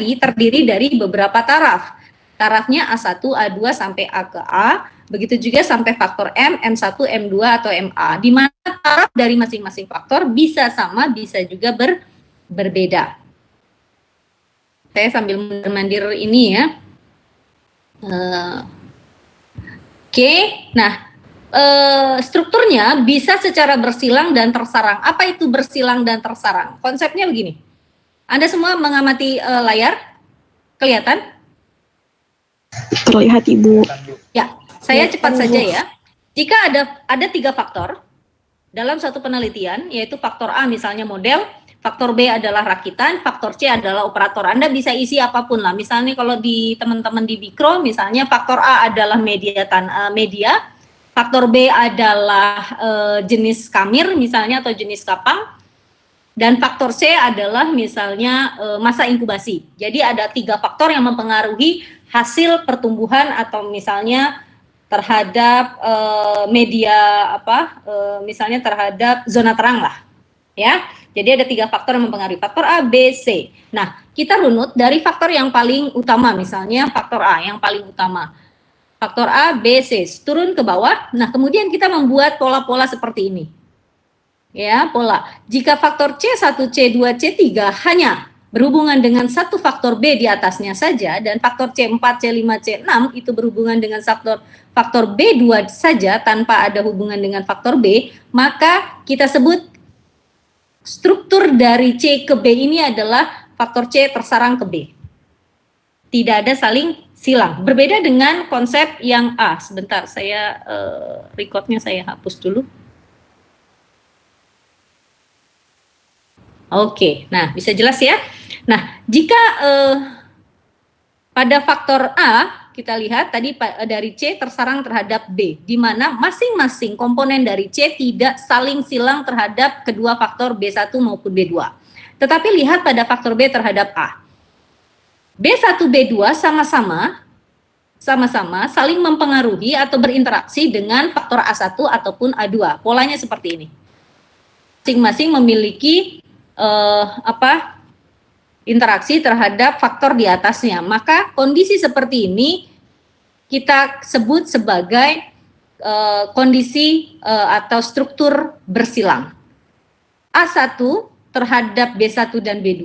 tadi terdiri dari beberapa taraf. Tarafnya A1, A2 sampai A ke A, begitu juga sampai faktor M, M1, M2 atau MA, di mana taraf dari masing-masing faktor bisa sama, bisa juga berbeda. Saya sambil mandir ini ya. Oke, nah strukturnya bisa secara bersilang dan tersarang. Apa itu bersilang dan tersarang? Konsepnya begini. Anda semua mengamati layar? Kelihatan? Terlihat, Ibu. Ya, saya cepat saja ya. Jika ada 3 faktor dalam satu penelitian, yaitu faktor A misalnya model, faktor B adalah rakitan, faktor C adalah operator. Anda bisa isi apapun lah. Misalnya kalau di teman-teman di Bikro, misalnya faktor A adalah media, faktor B adalah jenis kamir misalnya atau jenis kapang, dan faktor C adalah misalnya masa inkubasi. Jadi ada 3 faktor yang mempengaruhi hasil pertumbuhan atau misalnya terhadap media misalnya terhadap zona terang lah, ya. Jadi ada 3 faktor yang mempengaruhi, faktor A, B, C. Nah, kita runut dari faktor yang paling utama, misalnya faktor A yang paling utama. Faktor A, B, C, turun ke bawah. Nah, kemudian kita membuat pola-pola seperti ini. Ya, pola. Jika faktor C1, C2, C3 hanya berhubungan dengan satu faktor B di atasnya saja, dan faktor C4, C5, C6 itu berhubungan dengan faktor B2 saja tanpa ada hubungan dengan faktor B, maka kita sebut struktur dari C ke B ini adalah faktor C tersarang ke B. Tidak ada saling silang. Berbeda dengan konsep yang A. Sebentar, saya recordnya saya hapus dulu. Oke, nah bisa jelas ya. Nah, jika pada faktor A kita lihat tadi dari C tersarang terhadap B, di mana masing-masing komponen dari C tidak saling silang terhadap kedua faktor B1 maupun B2. Tetapi lihat pada faktor B terhadap A. B1, B2 sama-sama saling mempengaruhi atau berinteraksi dengan faktor A1 ataupun A2. Polanya seperti ini. Masing-masing memiliki interaksi terhadap faktor di atasnya. Maka kondisi seperti ini kita sebut sebagai kondisi atau struktur bersilang. A1 terhadap B1 dan B2,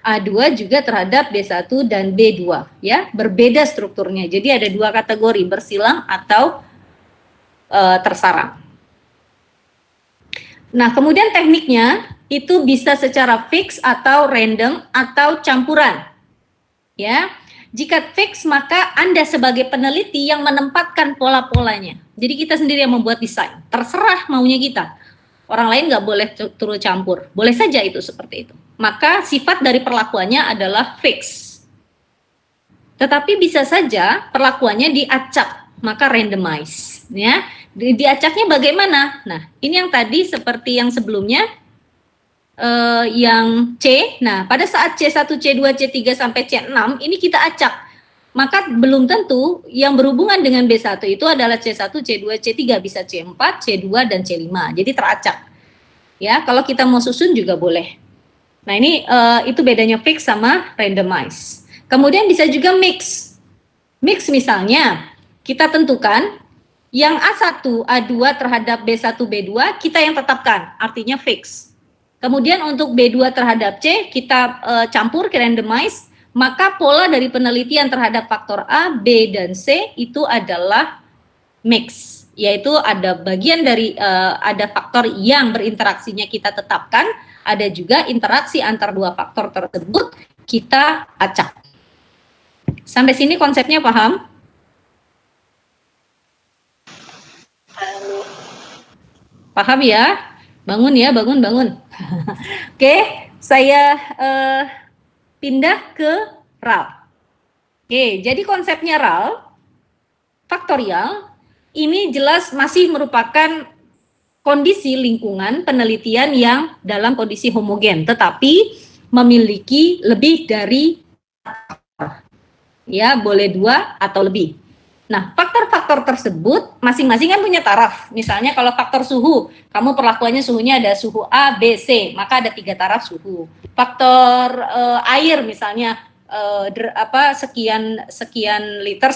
A2 juga terhadap B1 dan B2, ya, berbeda strukturnya. Jadi ada 2 kategori, bersilang atau tersarang. Nah, kemudian tekniknya itu bisa secara fix atau random atau campuran. Ya. Jika fix, maka Anda sebagai peneliti yang menempatkan pola-polanya. Jadi kita sendiri yang membuat desain. Terserah maunya kita. Orang lain nggak boleh turut campur. Boleh saja itu seperti itu. Maka sifat dari perlakuannya adalah fix. Tetapi bisa saja perlakuannya diacak, maka randomize. Ya. Diacaknya bagaimana? Nah, ini yang tadi seperti yang sebelumnya. Yang C, nah pada saat C1, C2, C3 sampai C6 ini kita acak, maka belum tentu yang berhubungan dengan B1 itu adalah C1, C2, C3, bisa C4, C2, dan C5, jadi teracak. Ya, kalau kita mau susun juga boleh. Nah ini itu bedanya fix sama randomize. Kemudian bisa juga mix. Mix misalnya kita tentukan yang A1, A2 terhadap B1, B2 kita yang tetapkan, artinya fix. Kemudian untuk B2 terhadap C, kita campur ke randomize, maka pola dari penelitian terhadap faktor A, B, dan C itu adalah mix, yaitu ada bagian dari, ada faktor yang berinteraksinya kita tetapkan, ada juga interaksi antar 2 faktor tersebut kita acak. Sampai sini konsepnya paham? Paham ya? Bangun ya, bangun. Oke, saya pindah ke RAL. Oke, jadi konsepnya RAL, faktorial, ini jelas masih merupakan kondisi lingkungan penelitian yang dalam kondisi homogen, tetapi memiliki lebih dari, ya boleh 2 atau lebih. Nah, faktor-faktor tersebut masing-masing kan punya taraf. Misalnya kalau faktor suhu, kamu perlakuannya suhunya ada suhu A, B, C, maka ada 3 taraf suhu. Faktor air misalnya, sekian liter,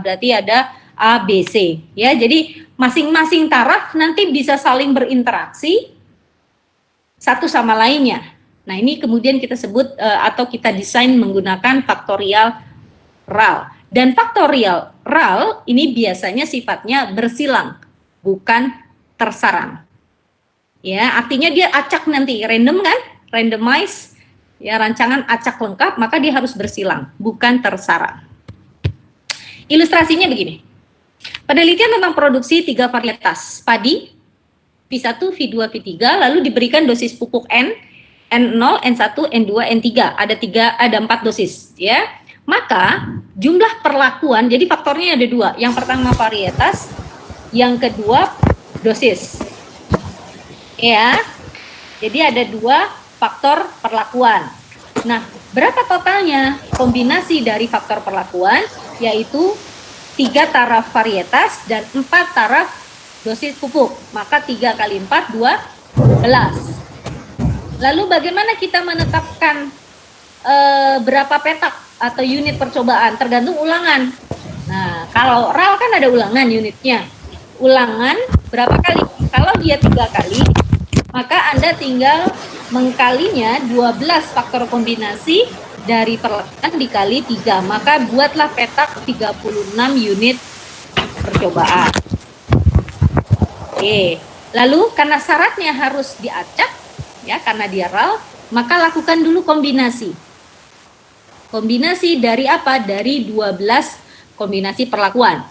berarti ada A, B, C. Ya, jadi masing-masing taraf nanti bisa saling berinteraksi satu sama lainnya. Nah, ini kemudian kita sebut atau kita desain menggunakan faktorial RAL. Dan faktorial RAL ini biasanya sifatnya bersilang, bukan tersarang. Ya, artinya dia acak nanti, random kan? Randomize, ya rancangan acak lengkap, maka dia harus bersilang, bukan tersarang. Ilustrasinya begini. Penelitian tentang produksi 3 varietas padi, V1, V2, V3, lalu diberikan dosis pupuk N, N0, N1, N2, N3. Ada 4 dosis, ya. Maka jumlah perlakuan, jadi faktornya ada 2. Yang pertama varietas, yang kedua dosis. Ya. Jadi ada 2 faktor perlakuan. Nah, berapa totalnya kombinasi dari faktor perlakuan? Yaitu 3 taraf varietas dan 4 taraf dosis pupuk. Maka 3 kali 4, 12. Lalu bagaimana kita menetapkan berapa petak atau unit percobaan? Tergantung ulangan. Nah, kalau RAL kan ada ulangan unitnya. Ulangan berapa kali? Kalau dia 3 kali, maka Anda tinggal mengkalinya 12 faktor kombinasi dari perlakuan dikali 3. Maka buatlah petak 36 unit percobaan. Oke. Lalu karena syaratnya harus diacak, ya karena dia RAL, maka lakukan dulu kombinasi. Kombinasi dari apa? Dari 12 kombinasi perlakuan.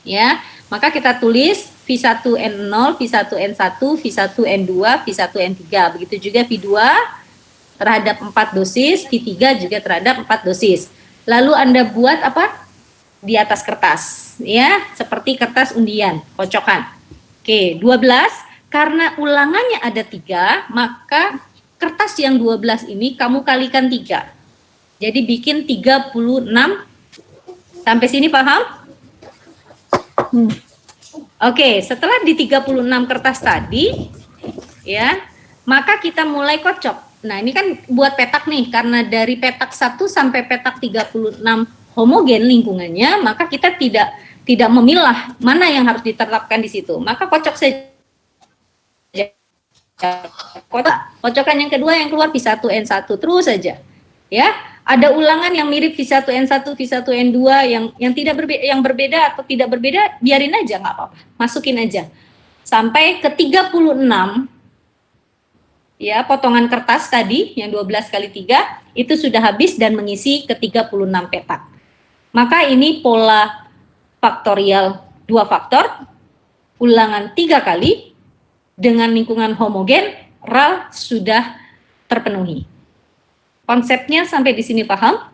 Ya, maka kita tulis V1N0, V1N1, V1N2, V1N3. Begitu juga V2 terhadap 4 dosis, V3 juga terhadap 4 dosis. Lalu Anda buat apa? Di atas kertas, ya, seperti kertas undian, kocokan. Oke, 12, karena ulangannya ada 3, maka kertas yang 12 ini kamu kalikan 3. Jadi bikin 36, sampai sini paham? Oke, setelah di 36 kertas tadi, ya, maka kita mulai kocok. Nah, ini kan buat petak nih, karena dari petak 1 sampai petak 36 homogen lingkungannya, maka kita tidak memilah mana yang harus diterapkan di situ. Maka kocok saja. Kocokan yang kedua yang keluar V1N1 terus saja. Ya, ada ulangan yang mirip V1N1, V1N2 yang tidak berbeda, yang berbeda atau tidak berbeda, biarin aja nggak apa-apa. Masukin aja. Sampai ke 36 ya, potongan kertas tadi yang 12 kali 3 itu sudah habis dan mengisi ke 36 petak. Maka ini pola faktorial 2 faktor, ulangan 3 kali dengan lingkungan homogen, RAL sudah terpenuhi. Konsepnya sampai di sini paham?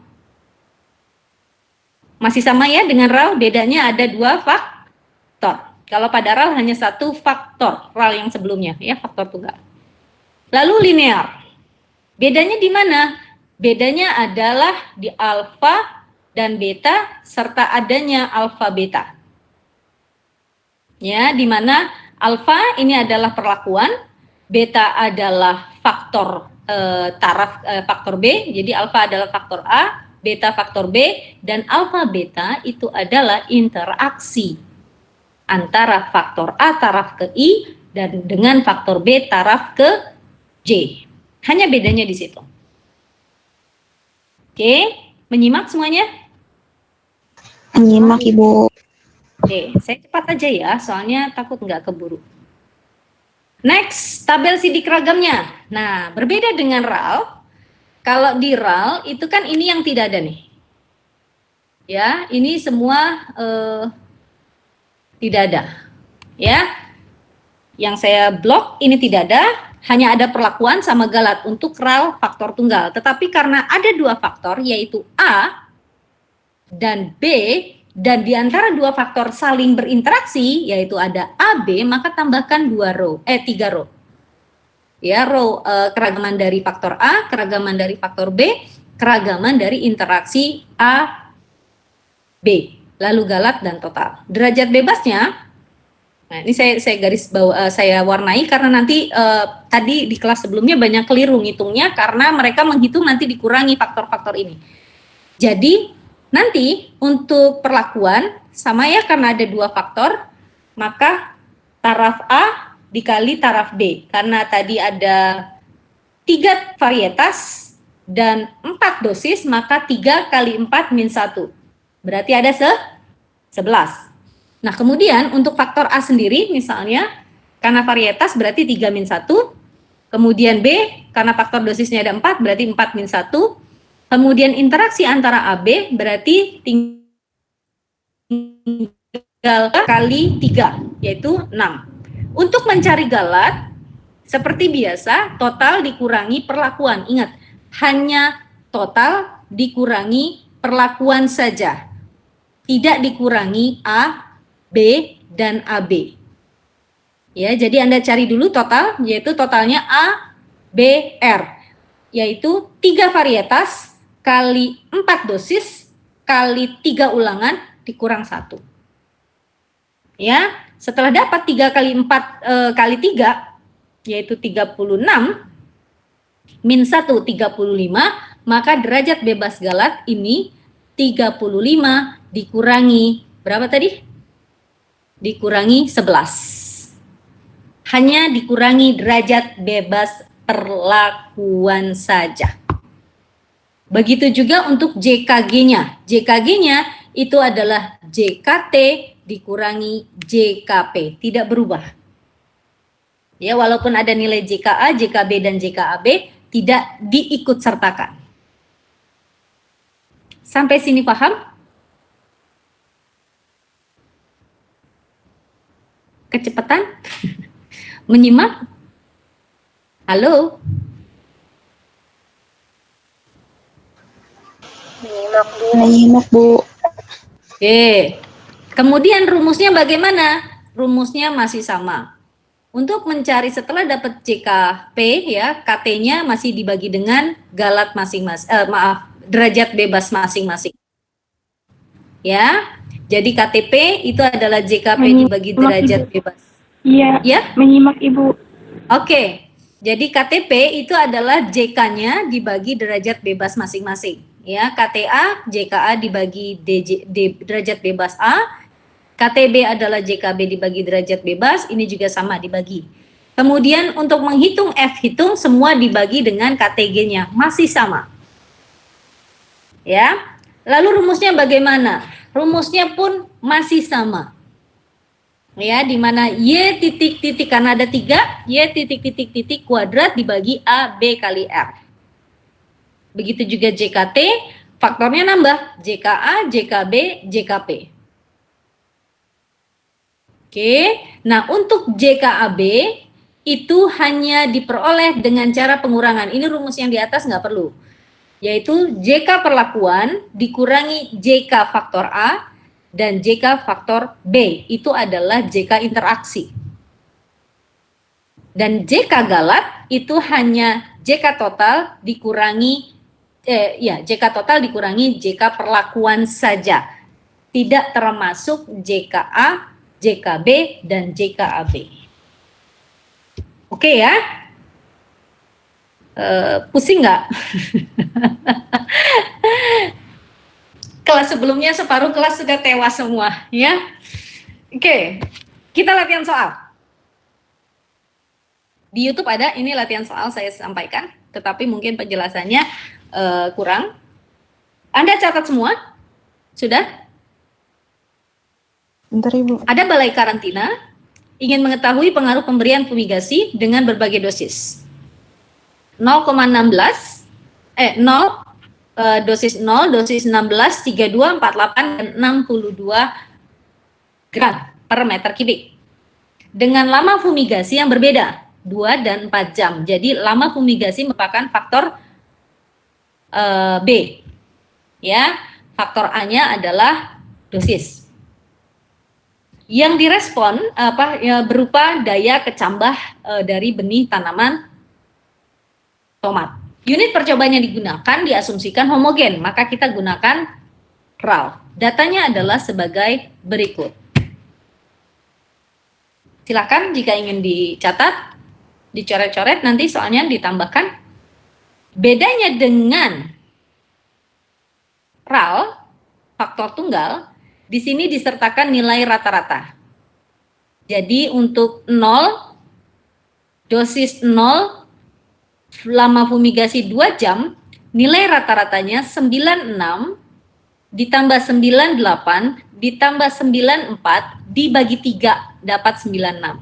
Masih sama ya dengan RAL, bedanya ada 2 faktor. Kalau pada RAL hanya 1 faktor, RAL yang sebelumnya ya, faktor tunggal. Lalu linear. Bedanya di mana? Bedanya adalah di alfa dan beta serta adanya alfa beta. Ya, di mana alfa ini adalah perlakuan, beta adalah faktor faktor B, jadi alfa adalah faktor A, beta faktor B, dan alfa beta itu adalah interaksi antara faktor A taraf ke I dan dengan faktor B taraf ke J. Hanya bedanya di situ. Oke, menyimak semuanya? Menyimak, Ibu. Oke, saya cepat aja ya, soalnya takut nggak keburu. Next, tabel sidik ragamnya. Nah, berbeda dengan RAL. Kalau di RAL itu kan ini yang tidak ada nih. Ya, ini semua tidak ada. Ya, yang saya blok ini tidak ada, hanya ada perlakuan sama galat untuk RAL faktor tunggal. Tetapi karena ada 2 faktor, yaitu A dan B, dan di antara 2 faktor saling berinteraksi, yaitu ada AB, maka tambahkan 3 row. Ya, row keragaman dari faktor A, keragaman dari faktor B, keragaman dari interaksi A, B, lalu galat dan total. Derajat bebasnya Nah, ini saya garis bawah, saya warnai karena nanti tadi di kelas sebelumnya banyak keliru ngitungnya karena mereka menghitung nanti dikurangi faktor-faktor ini. Jadi nanti untuk perlakuan sama ya, karena ada 2 faktor, maka taraf A dikali taraf B. Karena tadi ada 3 varietas dan 4 dosis, maka 3 kali 4 min 1. Berarti ada 11. Nah, kemudian untuk faktor A sendiri misalnya, karena varietas berarti 3 min 1, kemudian B, karena faktor dosisnya ada 4, berarti 4 min 1, kemudian interaksi antara AB berarti tinggal kali 3, yaitu 6. Untuk mencari galat, seperti biasa, total dikurangi perlakuan. Ingat, hanya total dikurangi perlakuan saja. Tidak dikurangi A, B, dan AB. Ya, jadi Anda cari dulu total, yaitu totalnya A, B, R. Yaitu 3 varietas kali 4 dosis kali 3 ulangan dikurang 1. Ya, setelah dapat 3 kali 4 kali 3, yaitu 36, min 1, 35, maka derajat bebas galat ini 35 dikurangi, berapa tadi? Dikurangi 11. Hanya dikurangi derajat bebas perlakuan saja. Begitu juga untuk JKG-nya. JKG-nya itu adalah JKT dikurangi JKP, tidak berubah. Ya, walaupun ada nilai JKA, JKB, dan JKAB, tidak diikut sertakan. Sampai sini paham? Kecepatan? Menyimak? Halo? Menyimak, Bu. Oke. Kemudian rumusnya bagaimana? Rumusnya masih sama. Untuk mencari setelah dapat JKP ya, KT-nya masih dibagi dengan galat masing-masing, derajat bebas masing-masing. Ya. Jadi KTP itu adalah JKP dibagi derajat bebas. Iya. Ya? Menyimak, Ibu. Oke. Jadi KTP itu adalah JK-nya dibagi derajat bebas masing-masing. Ya, KTA, JKA dibagi derajat bebas A, KTB adalah JKB dibagi derajat bebas, ini juga sama dibagi. Kemudian untuk menghitung F hitung semua dibagi dengan KTG-nya, masih sama. Ya. Lalu rumusnya bagaimana? Rumusnya pun masih sama. Ya, di mana Y titik-titik karena ada 3, Y titik-titik-titik kuadrat dibagi A, B kali R. Begitu juga JKT, faktornya nambah, JKA, JKB, JKP. Oke, nah untuk JKAB itu hanya diperoleh dengan cara pengurangan. Ini rumus yang di atas nggak perlu. Yaitu JK perlakuan dikurangi JK faktor A dan JK faktor B. Itu adalah JK interaksi. Dan JK galat itu hanya JK total dikurangi JK total dikurangi JK perlakuan saja. Tidak termasuk JKA, JKB, dan JKAB. Oke ya? Pusing nggak? Kelas sebelumnya separuh kelas sudah tewas semua, ya? Oke, kita latihan soal. Di YouTube ada, ini latihan soal saya sampaikan, tetapi mungkin penjelasannya kurang. Anda catat semua? Sudah? Bentar, Ibu. Ada balai karantina, ingin mengetahui pengaruh pemberian fumigasi dengan berbagai dosis. 0,16, dosis 0, dosis 16, 32, 48, dan 62 gram per meter kubik. Dengan lama fumigasi yang berbeda, 2 dan 4 jam. Jadi lama fumigasi merupakan faktor B. Ya, faktor A-nya adalah dosis. Yang direspon berupa daya kecambah dari benih tanaman tomat. Unit percobaan yang digunakan diasumsikan homogen, maka kita gunakan RAL. Datanya adalah sebagai berikut. Silakan jika ingin dicatat, dicoret-coret, nanti soalnya ditambahkan. Bedanya dengan RAL, faktor tunggal, di sini disertakan nilai rata-rata. Jadi untuk 0, dosis 0, lama fumigasi 2 jam, nilai rata-ratanya 96 ditambah 98 ditambah 94 dibagi 3 dapat 96.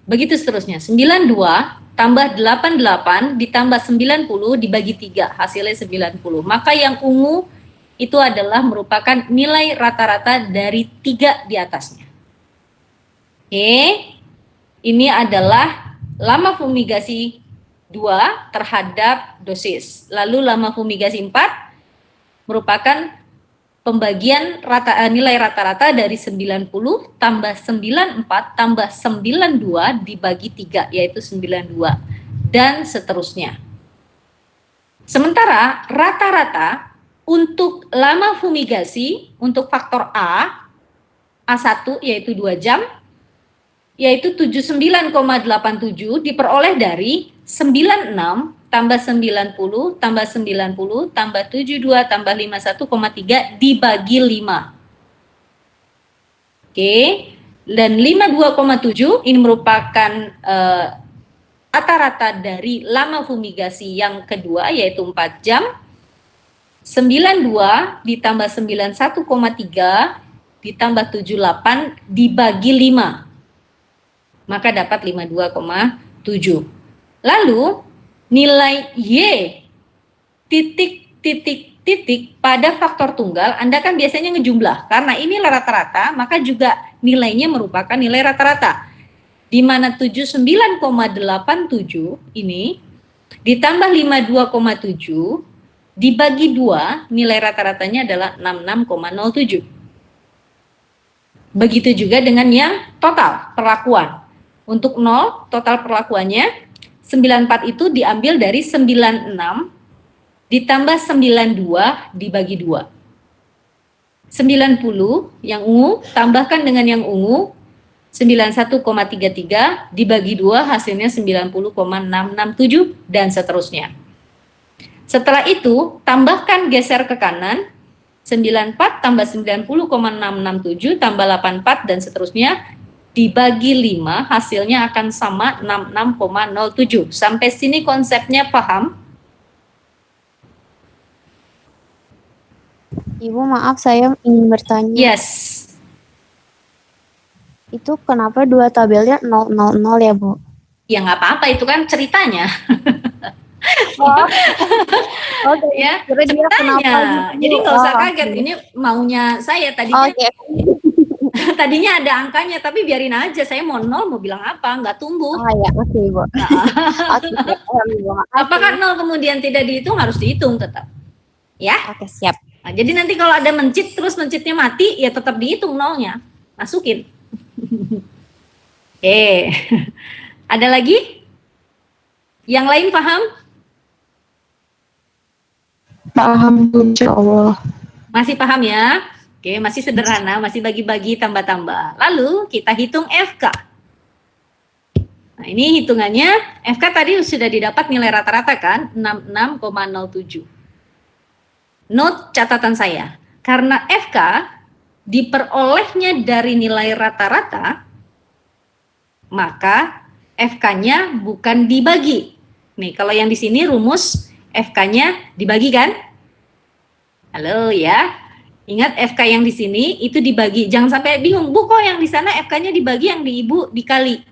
Begitu seterusnya, 92 tambah 88 ditambah 90 dibagi 3 hasilnya 90. Maka yang ungu itu adalah merupakan nilai rata-rata dari 3 di atasnya. Oke, ini adalah lama fumigasi 2 terhadap dosis. Lalu lama fumigasi 4 merupakan pembagian nilai rata-rata dari 90 tambah 94 tambah 92 dibagi 3, yaitu 92, dan seterusnya. Sementara rata-rata untuk lama fumigasi, untuk faktor A1 yaitu 2 jam, yaitu 79,87 diperoleh dari 96 tambah 90 tambah 90 tambah 72 tambah 51,3 dibagi 5. Oke, dan 52,7 ini merupakan rata-rata dari lama fumigasi yang kedua yaitu 4 jam. 92 ditambah 91,3 ditambah 78 dibagi 5. Maka dapat 52,7. Lalu nilai Y titik pada faktor tunggal, Anda kan biasanya ngejumlah. Karena ini rata-rata, maka juga nilainya merupakan nilai rata-rata. Di mana 79,87 ini ditambah 52,7 dibagi 2, nilai rata-ratanya adalah 66,07. Begitu juga dengan yang total perlakuan. Untuk 0, total perlakuannya 94 itu diambil dari 96 ditambah 92 dibagi 2. 90 yang ungu, tambahkan dengan yang ungu, 91,33 dibagi 2 hasilnya 90,667 dan seterusnya. Setelah itu, tambahkan geser ke kanan, 94 tambah 90,667 tambah 84 dan seterusnya, dibagi 5 hasilnya akan sama 66,07. Sampai sini konsepnya paham? Ibu, maaf saya ingin bertanya. Yes. Itu kenapa dua tabelnya 000 ya, Bu? Ya nggak apa-apa, itu kan ceritanya. Oh, Ya, ceritanya. ceritanya. Jadi nggak usah kaget, ini maunya saya tadinya. Oke. Tadinya ada angkanya, tapi biarin aja. Saya mau 0, mau bilang apa? Nggak tumbuh. Oh ya, oke, Bu. Apakah 0 kemudian tidak dihitung? Harus dihitung tetap. Ya? Oke, siap. Nah, jadi nanti kalau ada mencit, terus mencitnya mati, ya tetap dihitung 0-nya. Masukin. Ada lagi? Yang lain paham? Paham, Bu, insya Allah. Masih paham ya? Oke, masih sederhana, masih bagi-bagi tambah-tambah. Lalu kita hitung FK. Nah, ini hitungannya, FK tadi sudah didapat nilai rata-rata kan? 66,07. Note catatan saya, karena FK diperolehnya dari nilai rata-rata, maka FK-nya bukan dibagi. Nih, kalau yang di sini rumus FK-nya dibagi kan? Halo ya. Ingat FK yang di sini itu dibagi. Jangan sampai bingung, Bu kok yang di sana FK-nya dibagi, yang di Ibu dikali.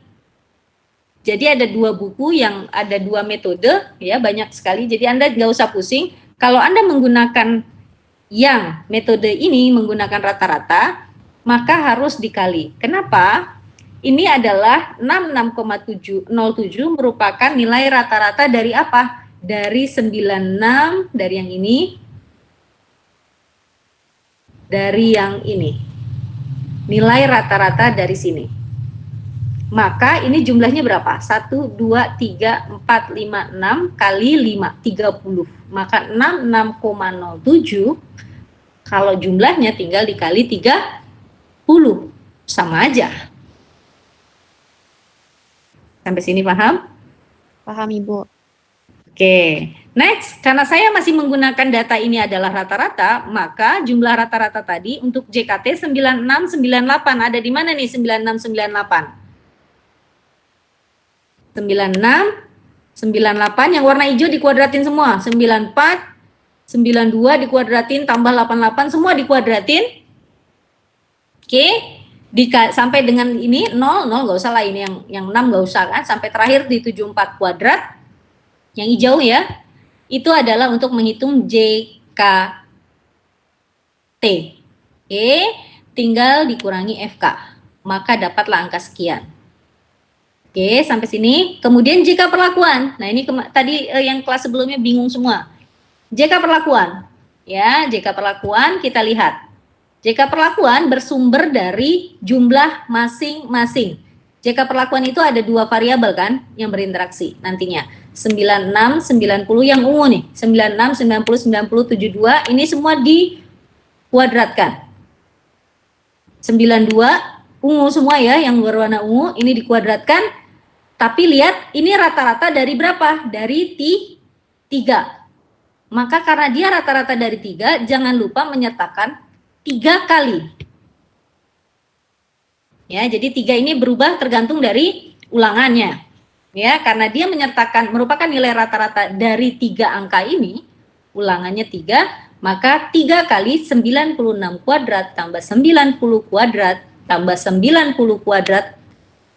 Jadi ada 2 buku yang ada 2 metode, ya banyak sekali. Jadi Anda nggak usah pusing. Kalau Anda menggunakan yang metode ini, menggunakan rata-rata, maka harus dikali. Kenapa? Ini adalah 66,707 merupakan nilai rata-rata dari apa? Dari 96, dari yang ini, dari yang ini. Nilai rata-rata dari sini. Maka ini jumlahnya berapa? 1, 2, 3, 4, 5, 6 kali 5, 30. Maka 66,07 kalau jumlahnya tinggal dikali 30. Sama aja. Sampai sini paham? Paham Ibu. Oke, next, karena saya masih menggunakan data ini adalah rata-rata, maka jumlah rata-rata tadi untuk JKT 9698 ada di mana nih 9698? 9698 yang warna hijau dikuadratin semua, 94, 92 dikuadratin tambah 88 semua dikuadratin. Oke, sampai dengan ini 0 nggak usah lah, ini yang 6 nggak usah kan, sampai terakhir di 74 kuadrat. Yang hijau ya, itu adalah untuk menghitung JKT. Oke, tinggal dikurangi FK, maka dapatlah angka sekian. Oke, sampai sini. Kemudian JK perlakuan. Nah, ini tadi yang kelas sebelumnya bingung semua. JK perlakuan. Ya, JK perlakuan kita lihat. JK perlakuan bersumber dari jumlah masing-masing. JK perlakuan itu ada 2 variabel kan yang berinteraksi nantinya. 96, 90 yang ungu nih. 96, 90, 90, 72 ini semua dikuadratkan. 92 ungu semua ya, yang berwarna ungu ini dikuadratkan. Tapi lihat ini rata-rata dari berapa? Dari 3. Maka karena dia rata-rata dari 3, jangan lupa menyertakan 3 kali. Ya, jadi 3 ini berubah tergantung dari ulangannya. Ya, karena dia merupakan nilai rata-rata dari 3 angka ini, ulangannya 3, maka 3 kali 96 kuadrat tambah 90 kuadrat tambah 90 kuadrat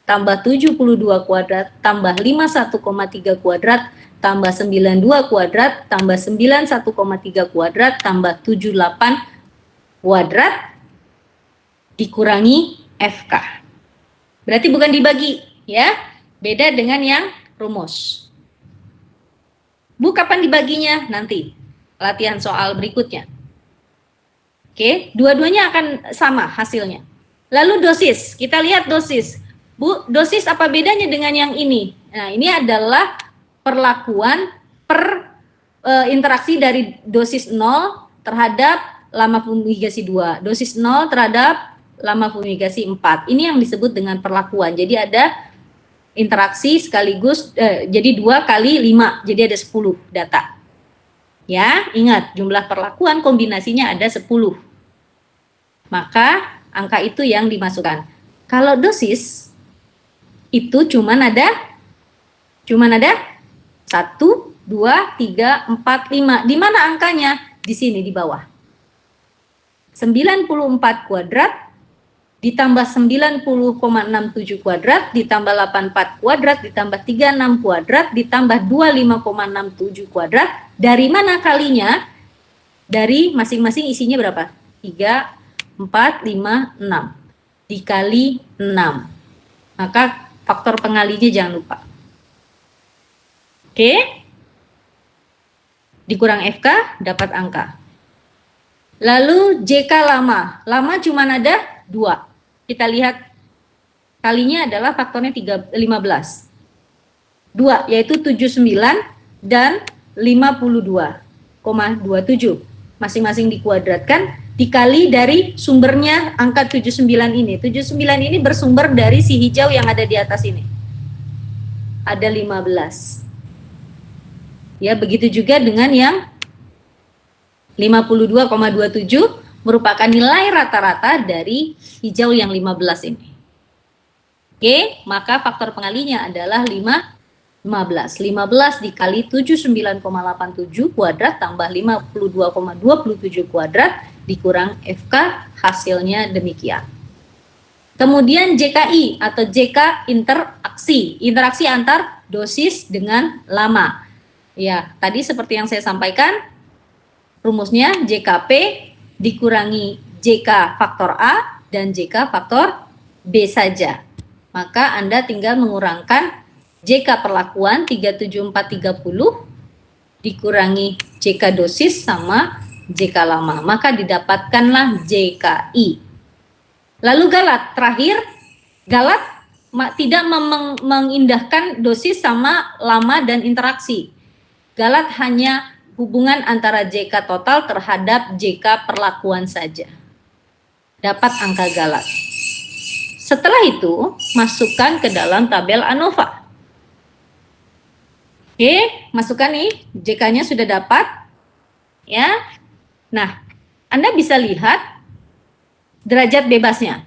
tambah 72 kuadrat tambah 51,3 kuadrat tambah 92 kuadrat tambah 91,3 kuadrat tambah 78 kuadrat dikurangi FK. Berarti bukan dibagi ya. Beda dengan yang rumus. Bu, kapan dibaginya? Nanti. Latihan soal berikutnya. Oke, dua-duanya akan sama hasilnya. Lalu dosis. Kita lihat dosis. Bu, dosis apa bedanya dengan yang ini? Nah, ini adalah perlakuan interaksi dari dosis 0 terhadap lama fumigasi 2. Dosis 0 terhadap lama fumigasi 4. Ini yang disebut dengan perlakuan. Jadi ada interaksi sekaligus jadi 2 kali 5, jadi ada 10 data. Ya, ingat jumlah perlakuan kombinasinya ada 10. Maka angka itu yang dimasukkan. Kalau dosis itu cuman ada 1, 2, 3, 4, 5. Di mana angkanya? Di sini di bawah. 94 kuadrat ditambah 90,67 kuadrat, ditambah 84 kuadrat, ditambah 36 kuadrat, ditambah 25,67 kuadrat. Dari mana kalinya? Dari masing-masing isinya berapa? 3, 4, 5, 6. Dikali 6. Maka faktor pengalinya jangan lupa. Oke? Dikurang FK, dapat angka. Lalu JK lama. Lama cuma ada 2. Kita lihat kalinya adalah faktornya 15. 2 yaitu 79 dan 52,27. Masing-masing dikuadratkan dikali dari sumbernya angka 79 ini. 79 ini bersumber dari si hijau yang ada di atas ini. Ada 15. Ya, begitu juga dengan yang 52,27 merupakan nilai rata-rata dari hijau yang 15 ini. Oke, maka faktor pengalinya adalah 15. 15 dikali 79,87 kuadrat tambah 52,27 kuadrat dikurang FK, hasilnya demikian. Kemudian JKI atau JK interaksi antar dosis dengan lama. Ya, tadi seperti yang saya sampaikan, rumusnya JKP dikurangi JK faktor A dan JK faktor B saja. Maka Anda tinggal mengurangkan JK perlakuan 37430 dikurangi JK dosis sama JK lama. Maka didapatkanlah JKI. Lalu galat, terakhir galat tidak mengindahkan dosis sama lama dan interaksi. Galat hanya hubungan antara JK total terhadap JK perlakuan saja. Dapat angka galat. Setelah itu, masukkan ke dalam tabel ANOVA. Oke, masukkan nih, JK-nya sudah dapat. Ya. Nah, Anda bisa lihat derajat bebasnya.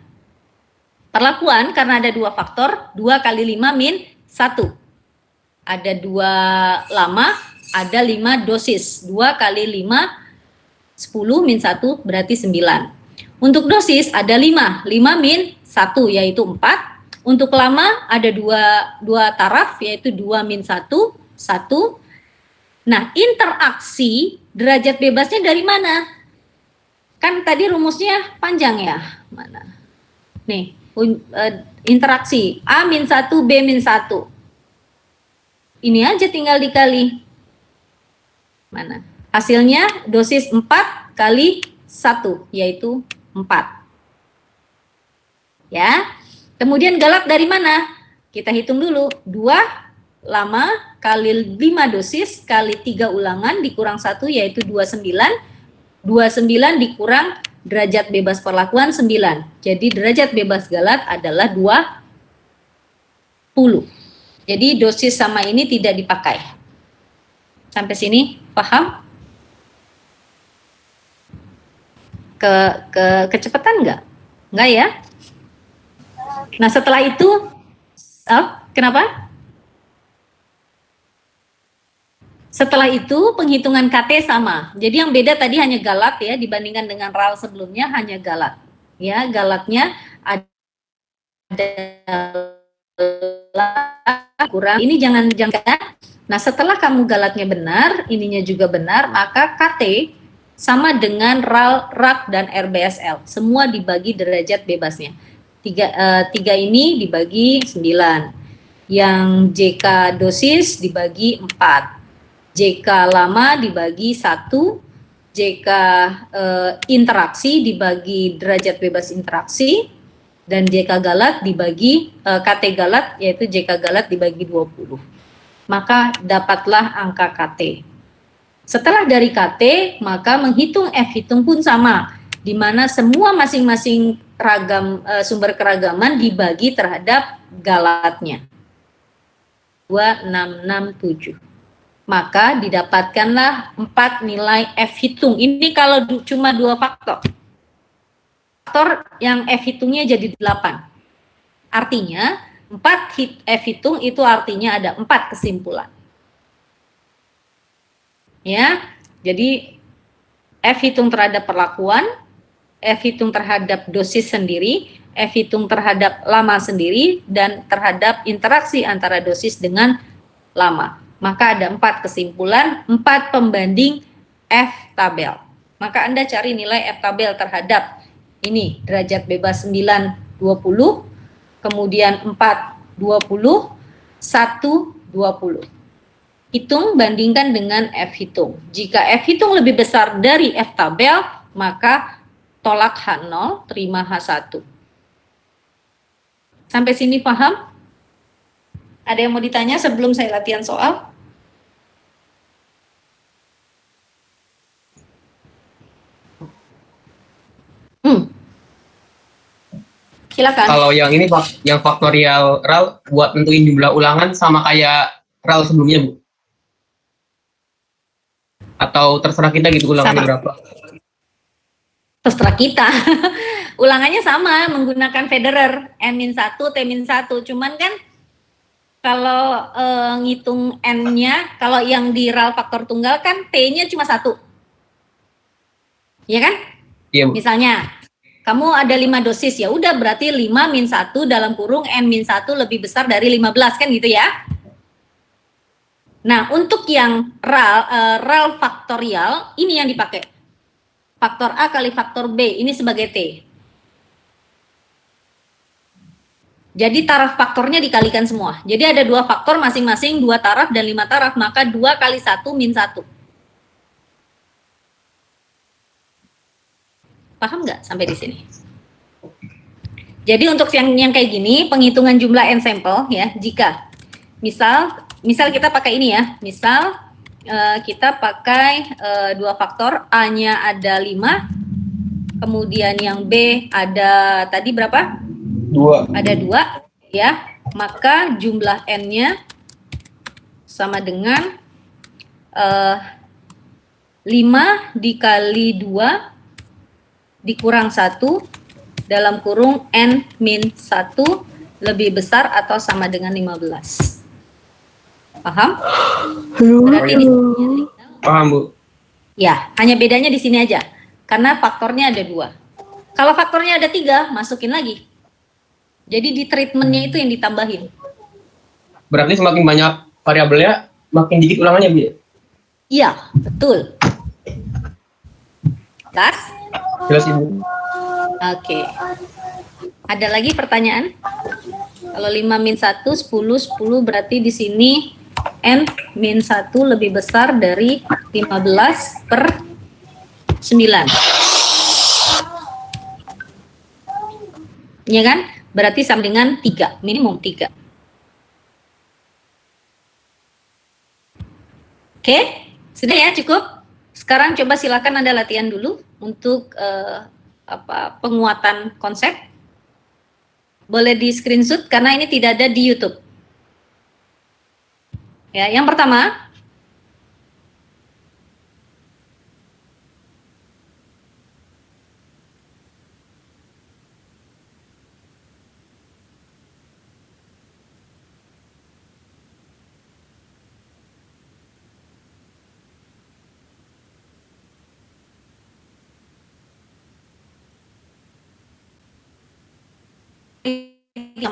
Perlakuan karena ada dua faktor, 2 kali 5 min 1. Ada 2 lama, ada 5 dosis. 2 kali 5, 10 min 1 berarti 9. Untuk dosis ada 5 min 1 yaitu 4. Untuk lama ada 2 taraf yaitu 2 min 1, 1. Nah, interaksi derajat bebasnya dari mana? Kan tadi rumusnya panjang ya. Mana? Nih, interaksi A min 1, B min 1. Ini aja tinggal dikali. Mana? Hasilnya dosis 4 kali 1, yaitu 4. Ya. Kemudian galat dari mana? Kita hitung dulu. 2 lama kali 5 dosis kali 3 ulangan dikurang 1 yaitu 29. 29 dikurang derajat bebas perlakuan 9. Jadi derajat bebas galat adalah 20. Jadi dosis sama ini tidak dipakai. Sampai sini paham? Kecepatan enggak? Enggak ya? Nah, setelah itu kenapa? Setelah itu penghitungan KT sama. Jadi yang beda tadi hanya galat ya dibandingkan dengan RAL sebelumnya hanya galat. Ya, galatnya ada kurang. Ini jangan. Nah, setelah kamu galatnya benar, ininya juga benar, maka KT sama dengan RAL, RAK dan RBSL. Semua dibagi derajat bebasnya. 3 ini dibagi 9. Yang JK dosis dibagi 4. JK lama dibagi 1, JK interaksi dibagi derajat bebas interaksi, dan JK galat dibagi KT galat yaitu JK galat dibagi 20. Maka dapatlah angka KT. Setelah dari KT, maka menghitung F hitung pun sama, di mana semua masing-masing sumber keragaman dibagi terhadap galatnya. 2667. Maka didapatkanlah 4 nilai F hitung. Ini kalau cuma 2 faktor. Faktor yang F hitungnya jadi 8. Artinya 4 F hitung itu artinya ada 4 kesimpulan. Ya, jadi F hitung terhadap perlakuan, F hitung terhadap dosis sendiri, F hitung terhadap lama sendiri, dan terhadap interaksi antara dosis dengan lama. Maka ada 4 kesimpulan, 4 pembanding F tabel. Maka Anda cari nilai F tabel terhadap ini derajat bebas 9, 20, kemudian 4, 20, 1, 20. Hitung bandingkan dengan F hitung. Jika F hitung lebih besar dari F tabel, maka tolak H0, terima H1. Sampai sini paham? Ada yang mau ditanya sebelum saya latihan soal? Silakan. Kalau yang ini yang faktorial RAL buat nentuin jumlah ulangan sama kayak RAL sebelumnya, Bu? Atau terserah kita gitu ulangannya Sama. berapa? Terserah kita. Ulangannya sama menggunakan Federer N-1, T-1. Cuman kan kalau ngitung N-nya, kalau yang di RAL faktor tunggal kan T-nya cuma 1. Iya kan? Iya, Bu. Misalnya, kamu ada 5 dosis, ya udah berarti 5 min 1 dalam kurung N min 1 lebih besar dari 15, kan gitu ya? Nah, untuk yang RAL faktorial, ini yang dipakai. Faktor A kali faktor B, ini sebagai T. Jadi taraf faktornya dikalikan semua. Jadi ada 2 faktor masing-masing 2 taraf dan 5 taraf, maka 2 kali 1 min 1. Paham nggak sampai di sini? Jadi untuk yang kayak gini, penghitungan jumlah N sampel ya, jika misal kita pakai ini ya, misal kita pakai 2 faktor, A-nya ada 5, kemudian yang B ada tadi berapa? 2. Ada 2 ya, maka jumlah N-nya sama dengan 5 dikali 2 dikurang 1 dalam kurung N min 1 lebih besar atau sama dengan 15. Paham? Berarti di sini Paham, Bu. ya, hanya bedanya di sini aja. Karena faktornya ada 2. Kalau faktornya ada 3, masukin lagi. Jadi di treatmentnya itu yang ditambahin. Berarti semakin banyak variabelnya, makin dikit ulangannya, Bu. Iya, betul. Jelas? Jelas, Ibu. Oke. Ada lagi pertanyaan? Kalau 5 min 1, 10, 10 berarti di sini N min 1 lebih besar dari 15 per 9. Iya kan? Berarti sama dengan 3, minimum 3. Oke, sudah ya, cukup. Sekarang coba silakan Anda latihan dulu untuk penguatan konsep. Boleh di screenshot karena ini tidak ada di YouTube. Ya, yang pertama,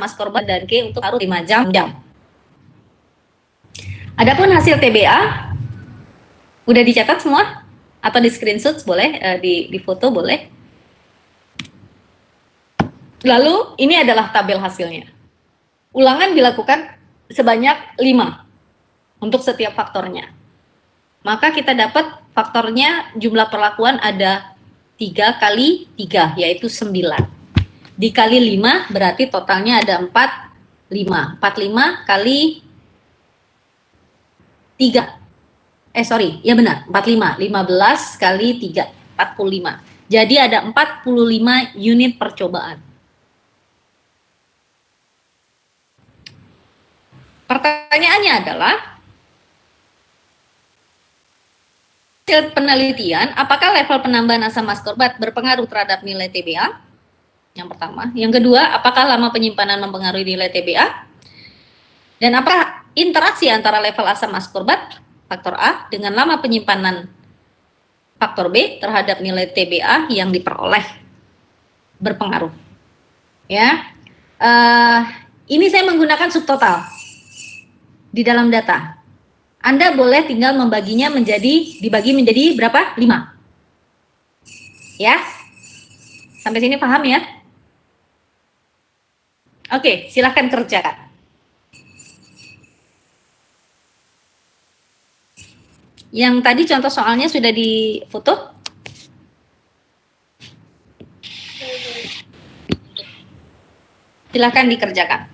Mas Korban dan K untuk taruh 5 jam. Adapun hasil TBA udah dicatat semua atau di screenshot boleh, di foto boleh. Lalu ini adalah tabel hasilnya. Ulangan dilakukan sebanyak 5 untuk setiap faktornya. Maka kita dapat faktornya jumlah perlakuan ada 3 kali 3 yaitu 9. Dikali 5 berarti totalnya ada 45. 45 kali 3. Ya benar, 45. 15 kali 3, 45. Jadi ada 45 unit percobaan. Pertanyaannya adalah, hasil penelitian, apakah level penambahan asam askorbat berpengaruh terhadap nilai TBA? Yang pertama. Yang kedua, apakah lama penyimpanan mempengaruhi nilai TBA? Dan apakah interaksi antara level asam askorbat, faktor A, dengan lama penyimpanan faktor B terhadap nilai TBA yang diperoleh berpengaruh? Ya, ini saya menggunakan subtotal di dalam data. Anda boleh tinggal membaginya dibagi menjadi berapa? 5. Ya, sampai sini paham ya? Oke, silahkan kerjakan. Yang tadi contoh soalnya sudah di foto? Silahkan dikerjakan.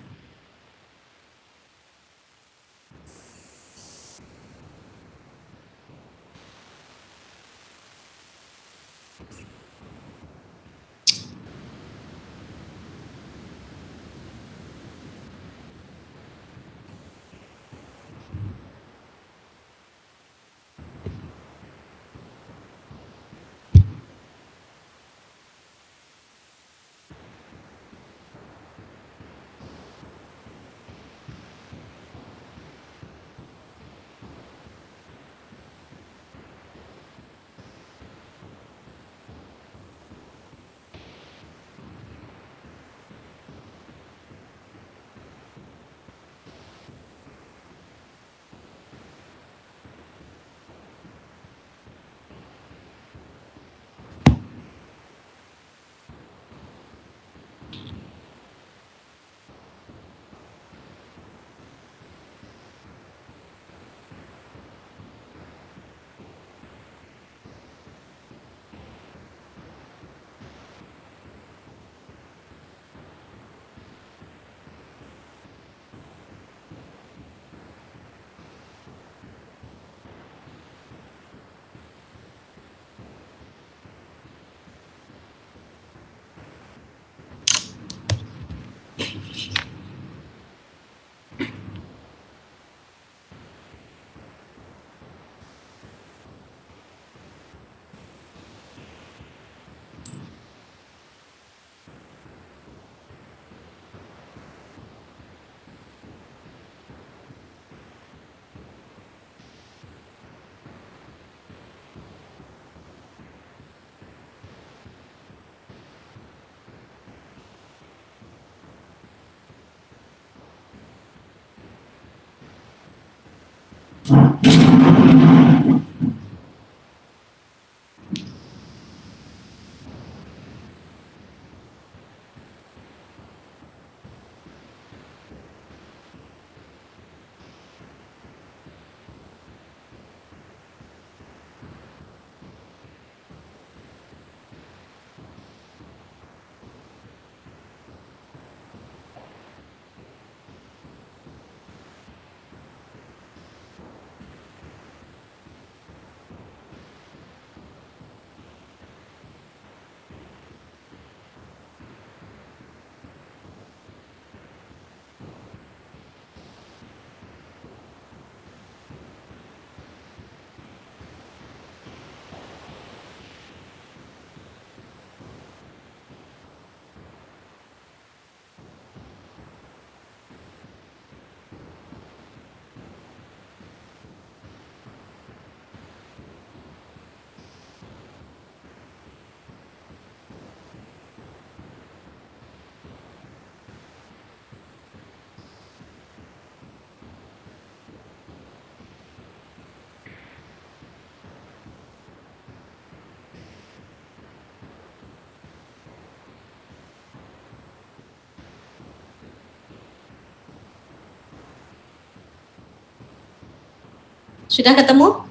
Sudah ketemu?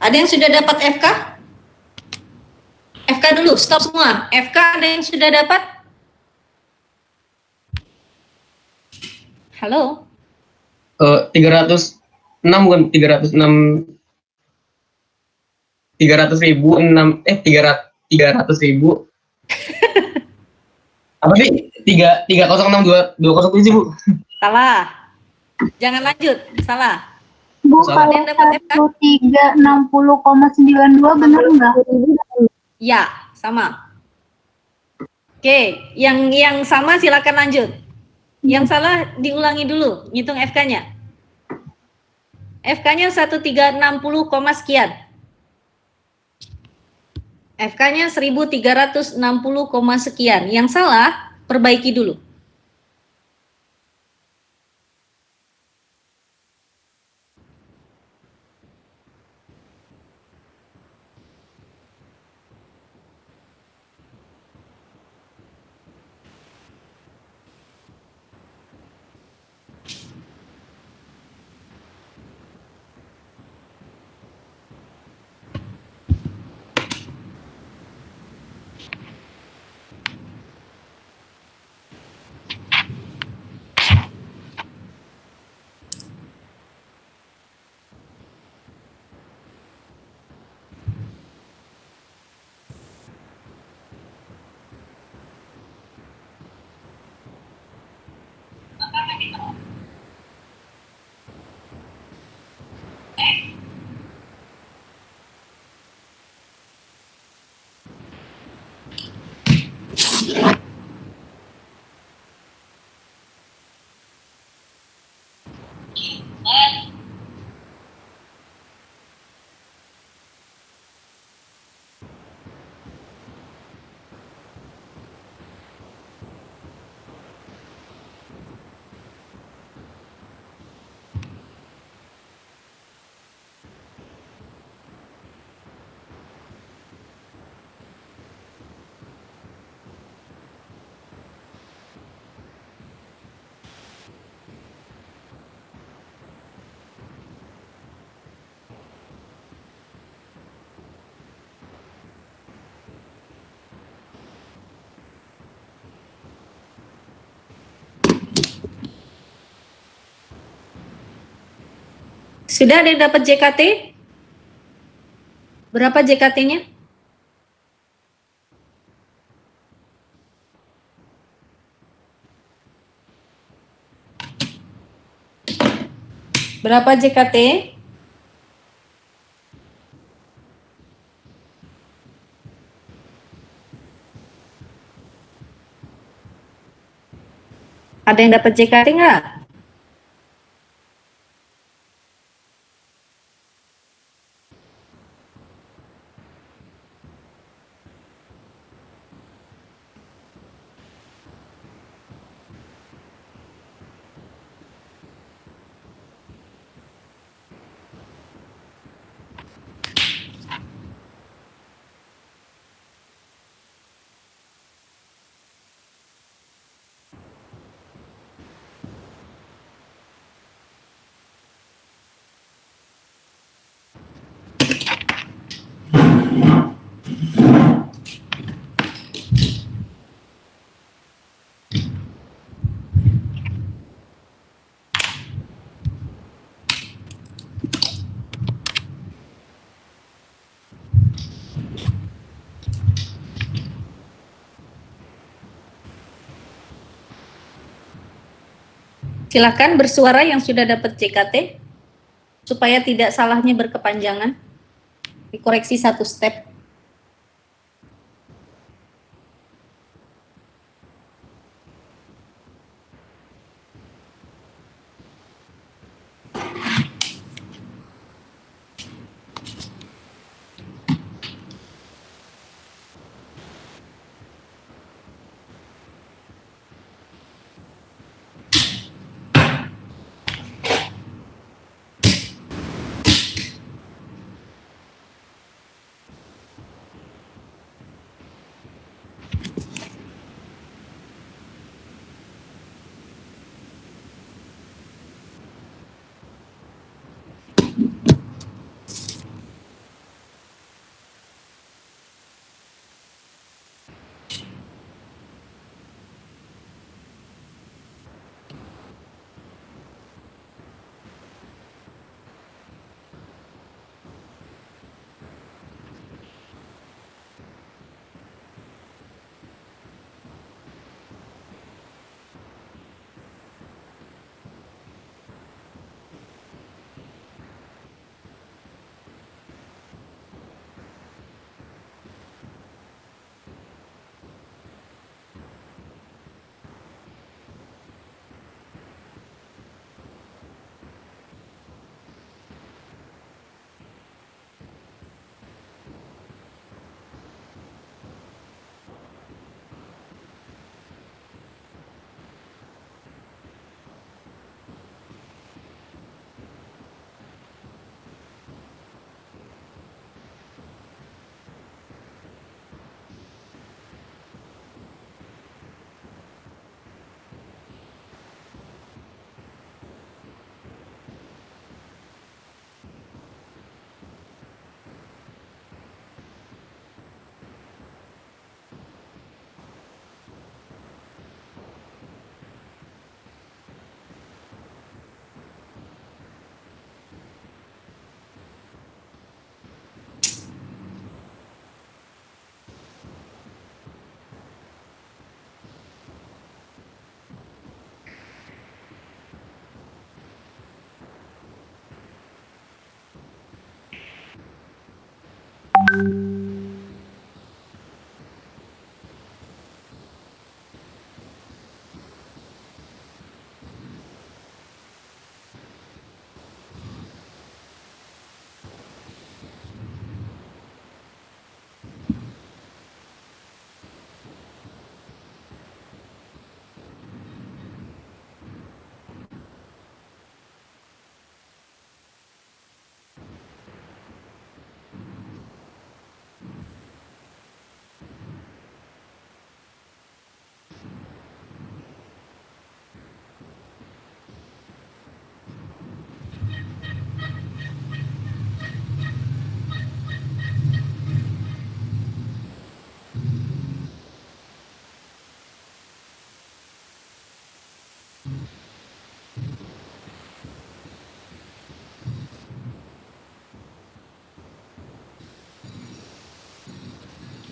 Ada yang sudah dapat FK? FK dulu, stop semua. FK ada yang sudah dapat? Halo? 306 bukan 306 300.000 apa sih 3062207 Bu? Salah. Jangan lanjut, salah. Bu, Salah. kalau Ada yang dapat FK? 1360,92 benar nggak? Ya, sama. Oke, yang sama silakan lanjut. Yang salah diulangi dulu, ngitung FK-nya. FK-nya 1360, sekian. FK-nya 1360, sekian. Yang salah, perbaiki dulu. Sudah ada yang dapat JKT? Berapa JKT-nya? Berapa JKT? Ada yang dapat JKT nggak? Silakan bersuara yang sudah dapat JKT supaya tidak salahnya berkepanjangan. Dikoreksi satu step.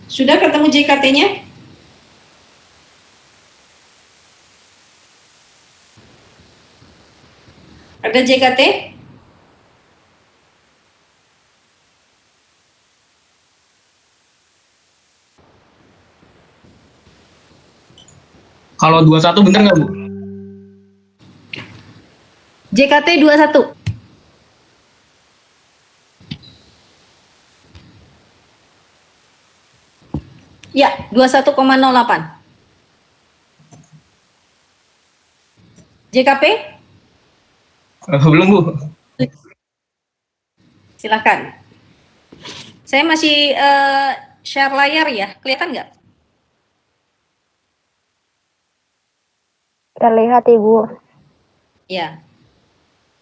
Sudah ketemu JKT-nya? Ada JKT? Kalau 21 bener nggak, Bu? JKT 21. Ya, 21,08. JKP? Belum, Bu. Silakan. Saya masih share layar ya, kelihatan nggak? Terlihat Ibu. Ya.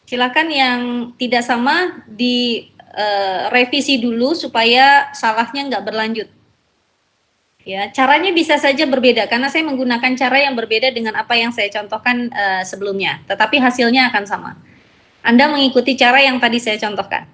Silakan yang tidak sama di revisi dulu supaya salahnya nggak berlanjut. Ya, caranya bisa saja berbeda karena saya menggunakan cara yang berbeda dengan apa yang saya contohkan sebelumnya, tetapi hasilnya akan sama. Anda mengikuti cara yang tadi saya contohkan.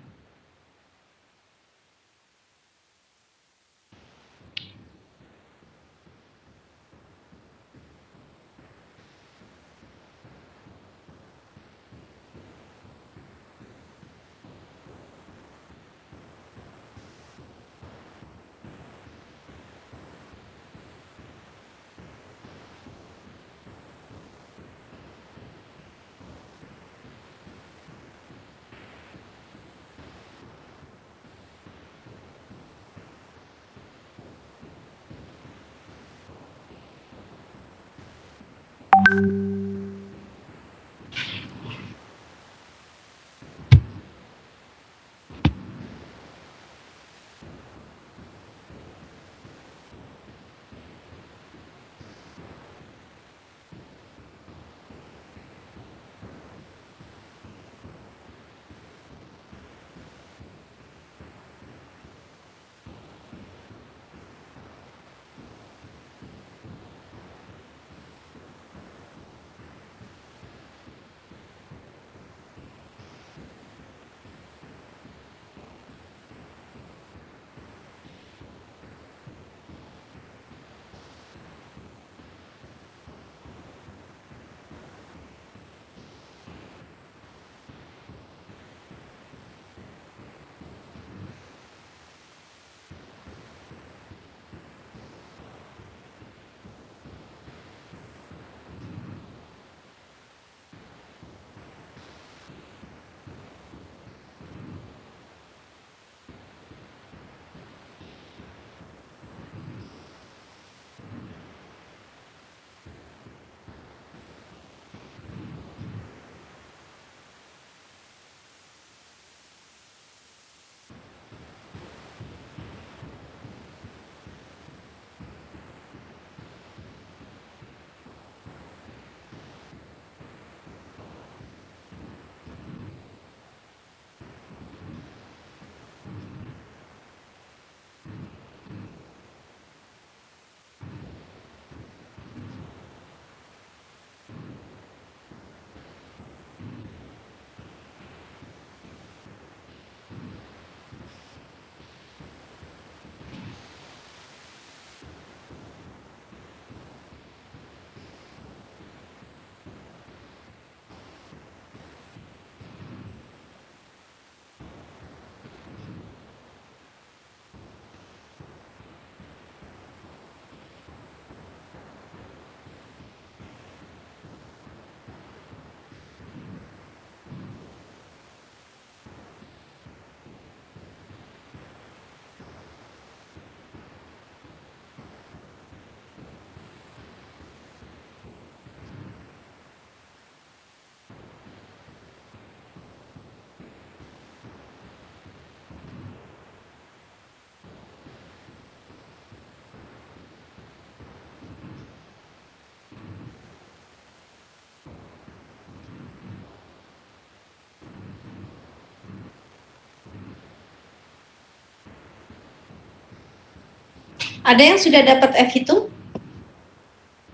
Ada yang sudah dapat F hitung?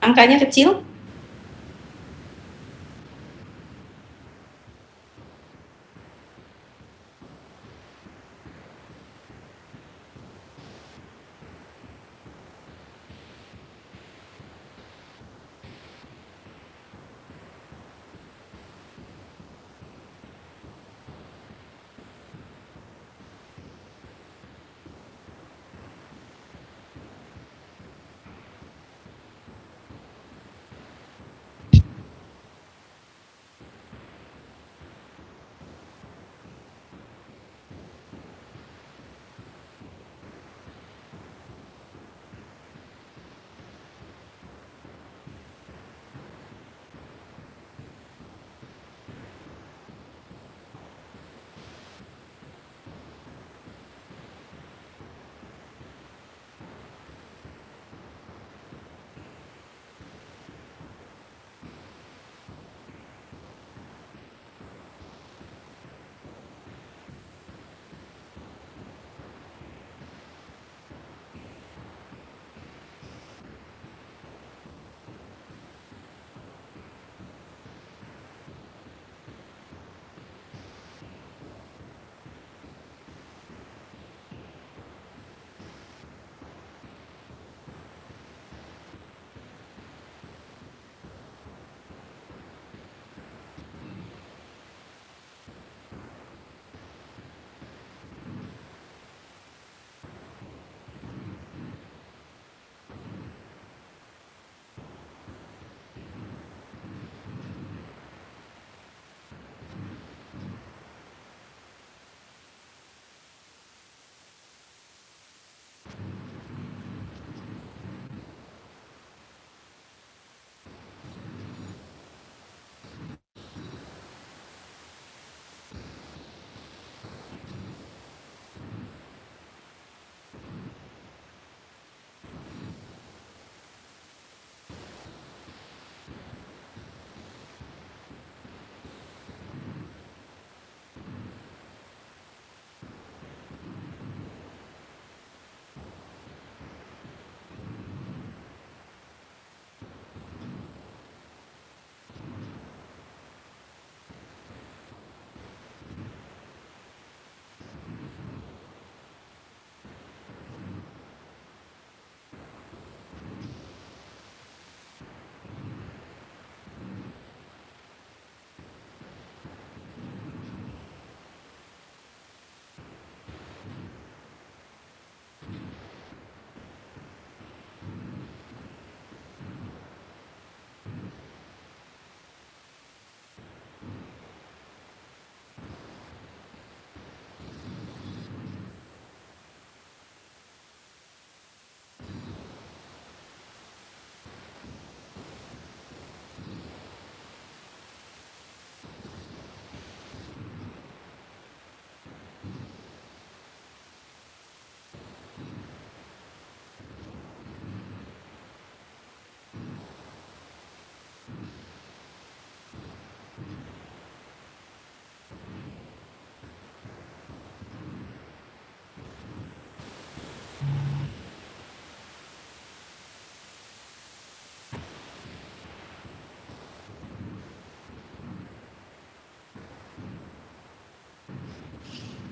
Angkanya kecil?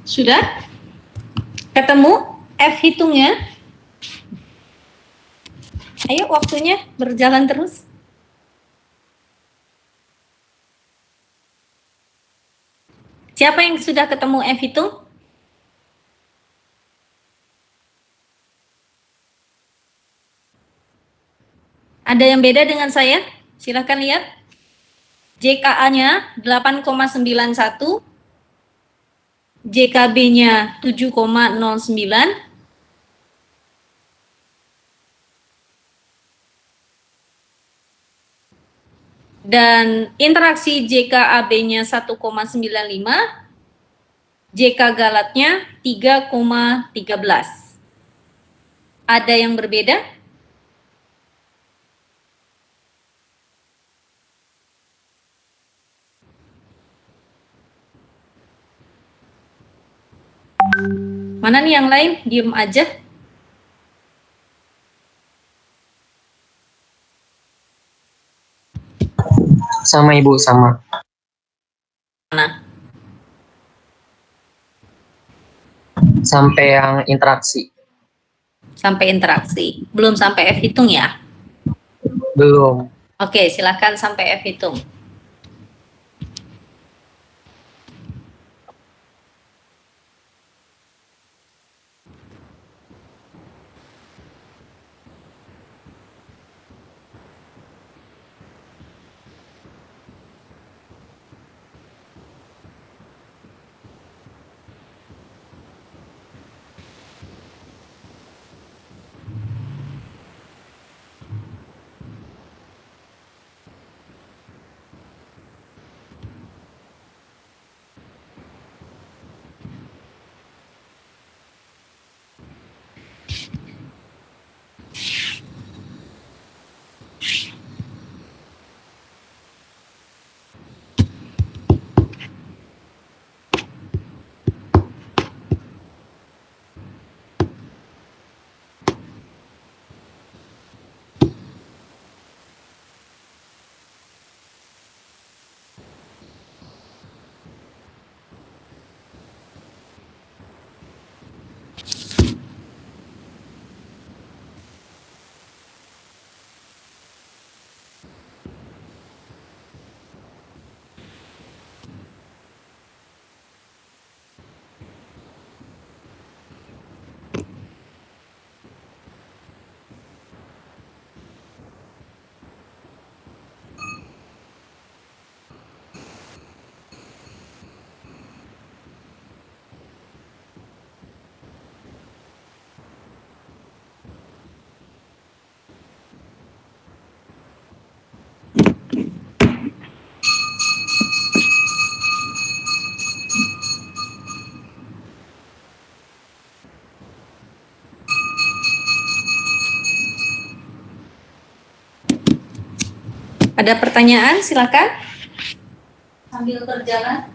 Sudah? Ketemu F hitungnya? Ayo waktunya berjalan terus. Siapa yang sudah ketemu F hitung? Ada yang beda dengan saya? Silahkan lihat. JKA-nya 8,91, JKB-nya 7,09, dan interaksi JKAB-nya 1,95, JK galatnya 3,13. Ada yang berbeda? Mana nih yang lain? Diem aja. Sama Ibu, sama. Mana? Sampai yang interaksi. Sampai interaksi. Belum sampai F hitung ya? Belum. Oke, silakan sampai F hitung. Ada pertanyaan? Silakan. Sambil berjalan.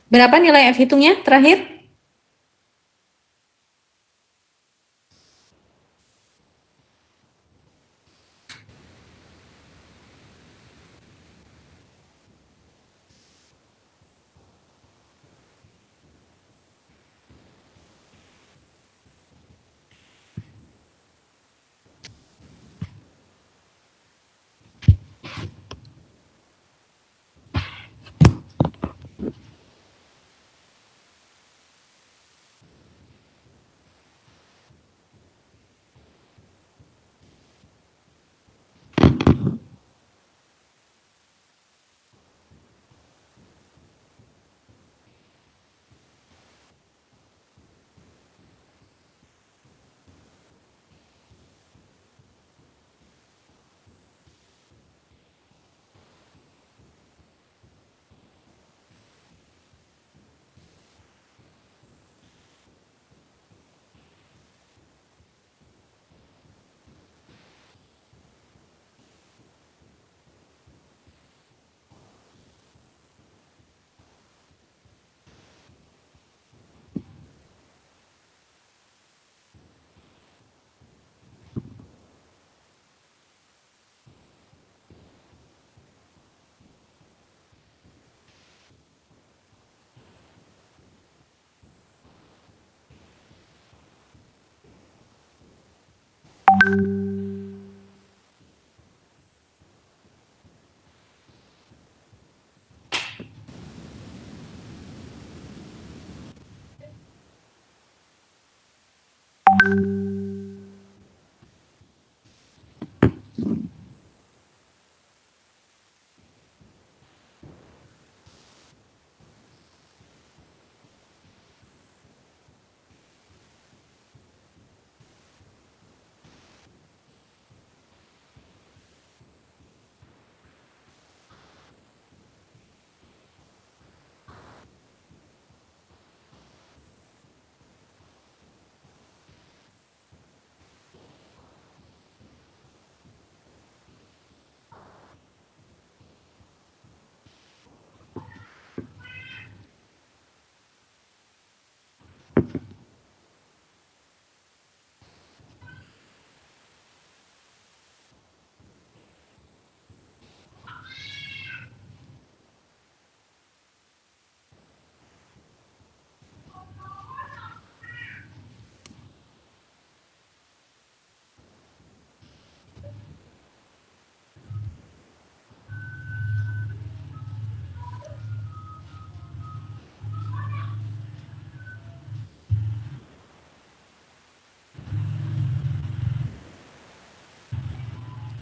Berapa nilai F hitungnya terakhir?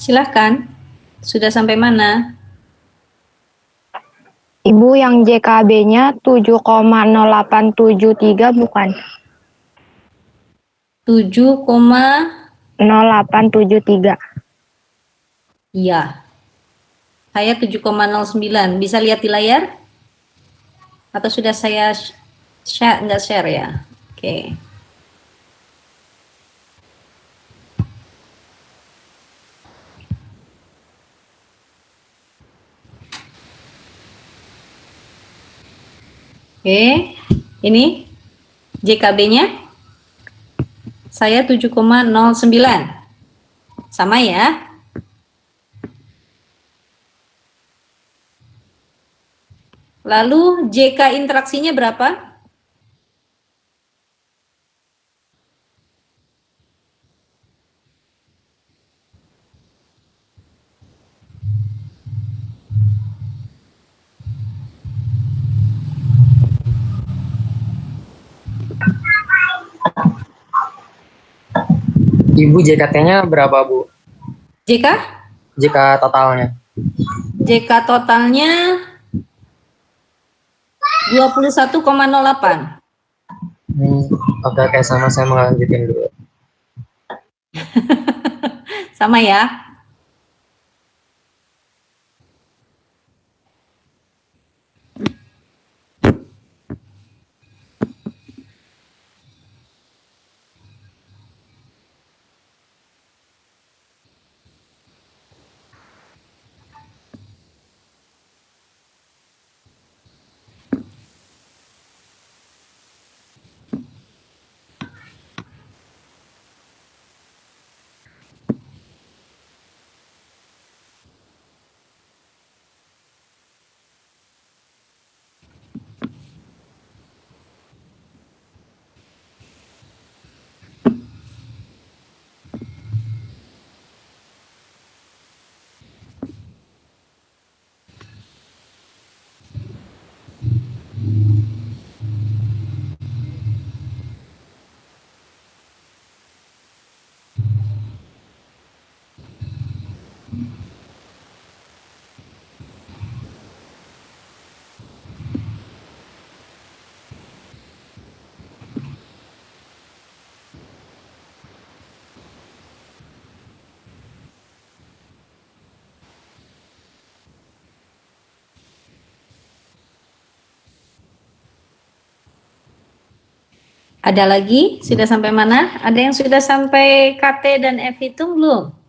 Silahkan. Sudah sampai mana? Ibu yang JKB-nya 7,0873 bukan? 7, 0873. iya. Saya 7,09. Bisa lihat di layar? Atau sudah saya share, nggak share ya? Oke. Oke, ini JKB-nya saya 7,09. Sama ya? Lalu JK interaksinya berapa? Ibu JKT-nya berapa, Bu? JK? JK totalnya. JK totalnya 21,08. Oke, oke, sama saya melanjutin dulu. Sama ya? Ada lagi? Sudah sampai mana? Ada yang sudah sampai KT dan F hitung belum?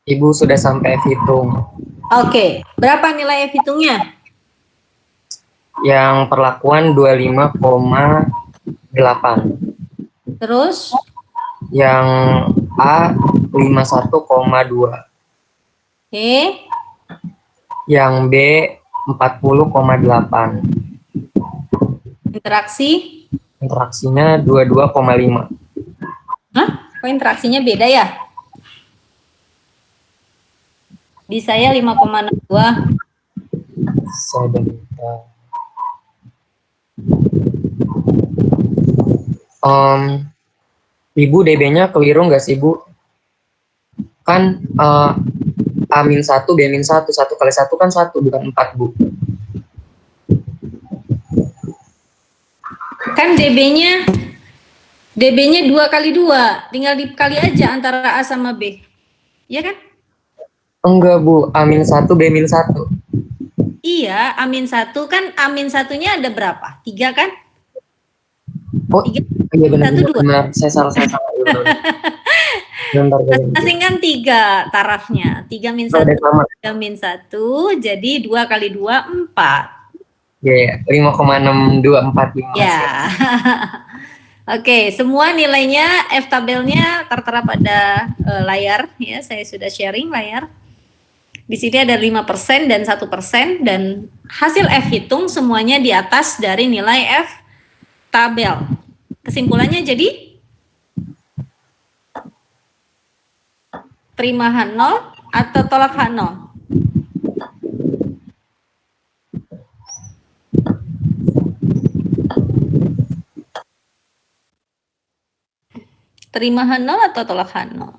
Ibu sudah sampai F hitung. Oke, berapa nilai F hitungnya? Yang perlakuan 25,8. Terus, Yang A 51,2. oke, Yang B 40,8. interaksi. Interaksinya 22,5. Hah? Kok interaksinya beda ya? Di saya 5,62. Sebentar. Ibu DB-nya keliru nggak sih, Bu? Kan A-1, B-1, 1 kali 1 kan 1, bukan 4, Bu. Kan DB-nya 2 kali 2, tinggal dikali aja antara A sama B. Iya kan? Enggak, Bu. A-1, B-1. Iya, A-1 kan A-1-nya ada berapa? 3 kan? Oh, Tiga. iya benar, Satu, dua. benar. Saya salah. Bentar, Masing-masing kan 3 tarafnya. 3 min 1, 3 min 1, jadi 2 kali 2, 4. Ya, 5,624. Ya. Oke, semua nilainya F tabelnya tertera pada layar ya. Saya sudah sharing layar. Di sini ada 5% dan 1% dan hasil F hitung semuanya di atas dari nilai F tabel. Kesimpulannya jadi terima H0 atau tolak H0? Terima H0 atau tolak H0?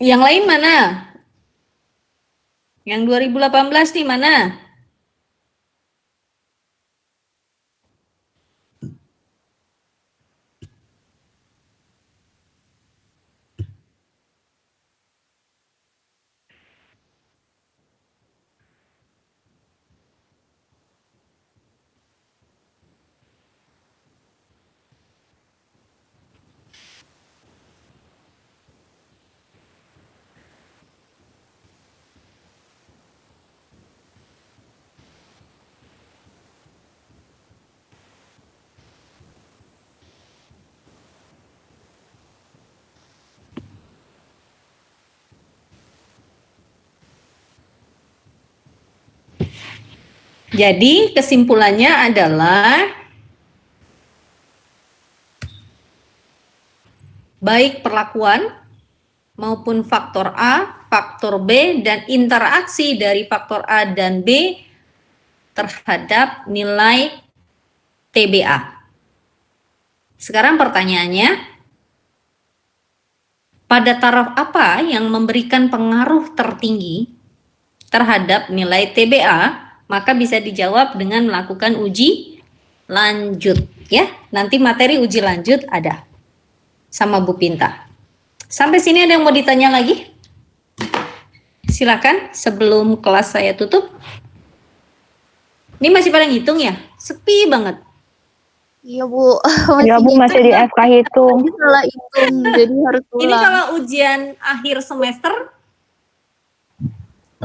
Yang lain mana? Yang 2018 di mana? Jadi kesimpulannya adalah baik perlakuan maupun faktor A, faktor B, dan interaksi dari faktor A dan B terhadap nilai TBA. Sekarang pertanyaannya, pada taraf apa yang memberikan pengaruh tertinggi terhadap nilai TBA? Maka bisa dijawab dengan melakukan uji lanjut ya. Nanti materi uji lanjut ada sama Bu Pinta. Sampai sini ada yang mau ditanya lagi? Silakan sebelum kelas saya tutup. Ini masih pada ngitung ya? Sepi banget. Iya Bu. Ya Bu, masih di FK hitung. Tadi salah hitung, jadi harus Ini ulang. kalau ujian akhir semester,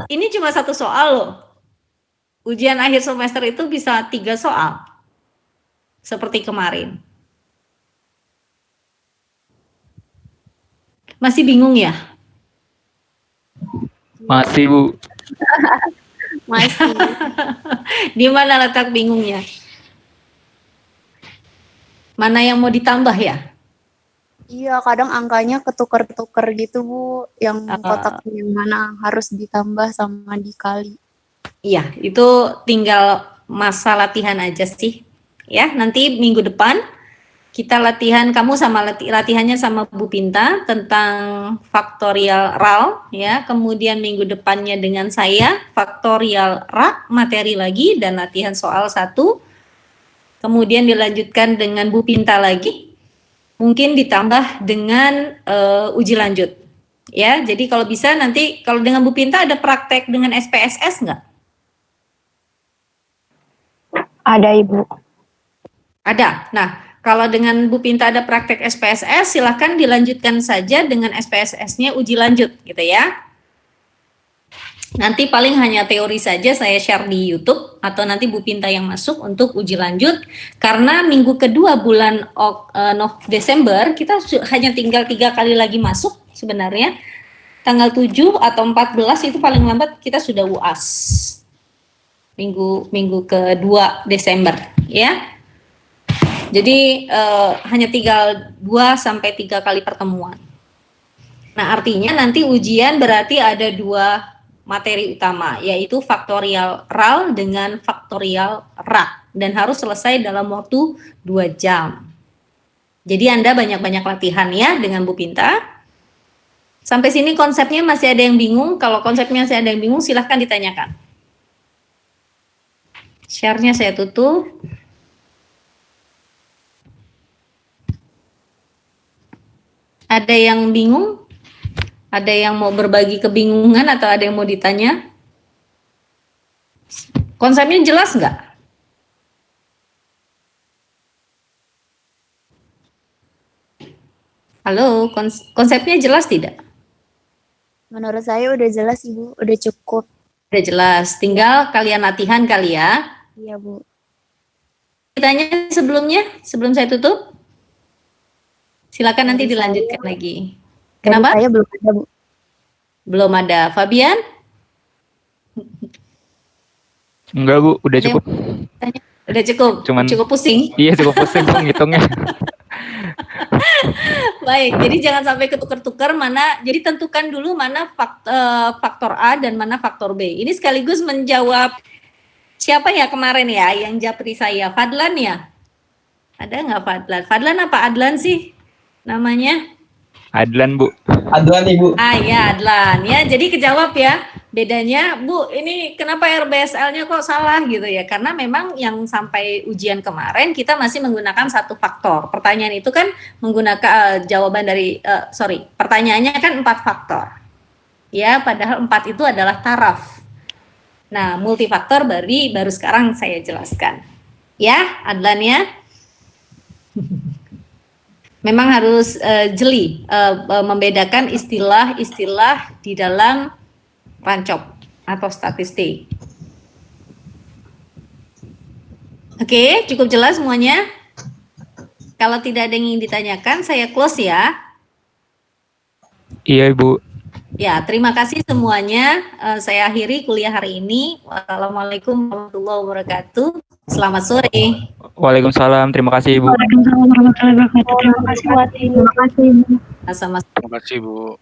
ini cuma 1 soal loh. Ujian akhir semester itu bisa 3 soal. Seperti kemarin. Masih bingung ya? Masih, Bu. Masih. Di mana letak bingungnya? Mana yang mau ditambah ya? Iya, kadang angkanya ketuker-tuker gitu Bu. Yang kotak yang mana harus ditambah sama dikali. Iya, itu tinggal masa latihan aja sih. Ya, nanti minggu depan kita latihan, kamu sama latihannya sama Bu Pinta tentang faktorial RAL ya. Kemudian minggu depannya dengan saya faktorial RA materi lagi dan latihan soal 1. Kemudian dilanjutkan dengan Bu Pinta lagi. Mungkin ditambah dengan uji lanjut. Ya, jadi kalau bisa nanti kalau dengan Bu Pinta ada praktek dengan SPSS nggak? Ada Ibu. Ada. Nah, Kalau dengan Bu Pinta ada praktek SPSS, silahkan dilanjutkan saja dengan SPSS-nya uji lanjut gitu ya. Nanti paling hanya teori saja saya share di YouTube atau nanti Bu Pinta yang masuk untuk uji lanjut. Karena minggu kedua bulan Desember kita hanya tinggal 3 kali lagi masuk sebenarnya. Tanggal 7 atau 14 itu paling lambat kita sudah UAS. Minggu kedua Desember ya. Jadi hanya tinggal 2 sampai 3 kali pertemuan. Nah, artinya nanti ujian berarti ada 2 materi utama, yaitu faktorial RAL dengan faktorial RA, dan harus selesai dalam waktu 2 jam. Jadi Anda banyak-banyak latihan ya dengan Bu Pinta. Sampai sini konsepnya masih ada yang bingung? Kalau konsepnya masih ada yang bingung, silahkan ditanyakan. Share-nya saya tutup. Ada yang bingung? Ada yang mau berbagi kebingungan atau ada yang mau ditanya? Konsepnya jelas nggak? Halo, konsepnya jelas tidak? Menurut saya udah jelas Ibu, udah cukup. Udah jelas, tinggal kalian latihan kali ya. Iya Bu. Ditanya sebelumnya, sebelum saya tutup? Silakan nanti Dari dilanjutkan saya- lagi. Dari Kenapa? saya belum ada Bu. Belum ada. Fabian? Enggak Bu, udah Ada yang cukup. Udah cukup? Cuman- Cukup pusing? Iya cukup pusing Bu ngitungnya. Baik, jadi jangan sampai ketukar-tukar mana. Jadi tentukan dulu mana faktor A dan mana faktor B. Ini sekaligus menjawab siapa ya kemarin ya yang japri saya, Fadlan ya? Ada nggak Fadlan? Fadlan apa Adlan sih namanya? Adlan Bu. Aduan Ibu. Ah ya Adlan ya. Jadi kejawab ya. Bedanya Bu, ini kenapa RBSL-nya kok salah gitu ya? Karena memang yang sampai ujian kemarin kita masih menggunakan 1 faktor. Pertanyaan itu kan menggunakan jawaban dari pertanyaannya kan 4 faktor. Ya, padahal 4 itu adalah taraf. Nah, multifaktor baru sekarang saya jelaskan. Ya, Adlan ya. Memang harus jeli membedakan istilah-istilah di dalam rancop atau statistik. Oke, cukup jelas semuanya? Kalau tidak ada yang ingin ditanyakan, saya close ya. Iya Ibu. Ya, terima kasih semuanya. Saya akhiri kuliah hari ini. Wassalamualaikum warahmatullahi wabarakatuh. Selamat sore. Waalaikumsalam. Terima kasih Ibu. Waalaikumsalam warahmatullahi wabarakatuh. Terima kasih Wati. Terima kasih. Sama-sama. Terima kasih Bu.